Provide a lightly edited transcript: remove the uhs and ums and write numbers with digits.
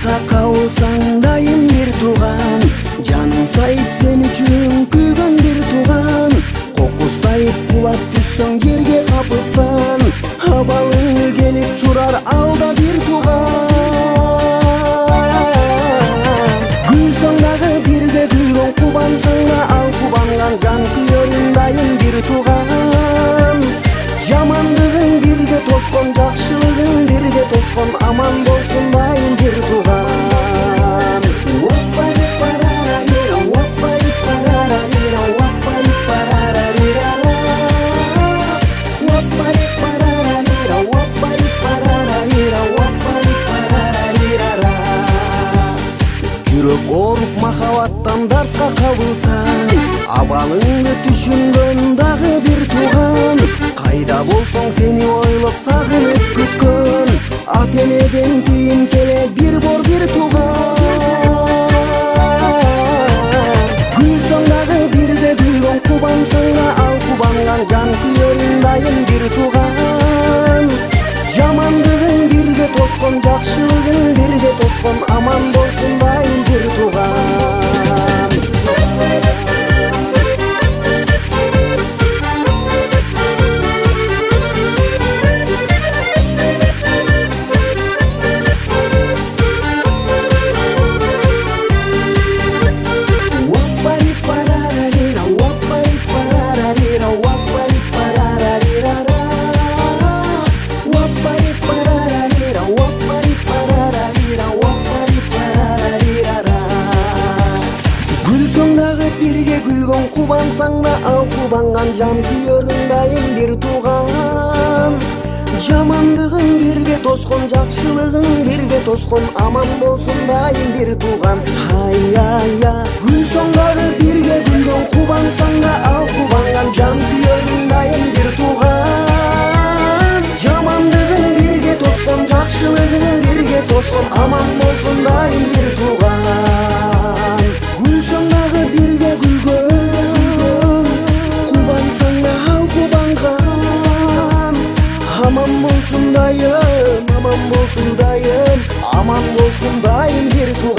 дартка кабылсаң дайым бир тууган, жаның сайып сен үчүн күйгөн бир тууган. Кокустайып кулап түшсөң жерге капыстан, абалыңы келип сурар алда бир тууган. Гүлсөң дагы бирге гүлгөн, кубансаң да ал кубанган, жан күйөрүң дайым бир тууган. Жамандыгың бирге тоскон, жакшылыгың бирге тоскон, аман болсун дайым бир тууган. Жүрөк ооруп махабаттан дартка кабылсаң, абалыңды түшүнгөн дагы бир тууган. Кайда болсоң сени ойлоп сагынып күткөн, ата энеден кийин келе бир бор бир тууган. Гүлсөң дагы бирге гүлгөн, кубансаң да ал кубанган, жан күйөрүң дайым бир тууган. Жамандыгың бирге тоскон, жакшылыгың бирге тоскон, аман болсун дайым бир тууган. Кубансаң да ал кубанган, жан күйөрүң дайым бир тууган. Жамандыгың бирге тоскон, жакшылыгың бирге тоскон, аман болсун дайым бир тууган. Ай-ай-я, гүлсөң дагы бирге гүлгөн, кубансаң да ал кубанган, жан күйөрүң дайым бир тууган. Жамандыгың бирге тоскон, жакшылыгың бирге тоскон, аман болсун дайым бир тууган. Гүлсөң дагы бирге гүлгөн, аман болсун дайым, аман болсун дайым, аман болсун дайым бир тууган.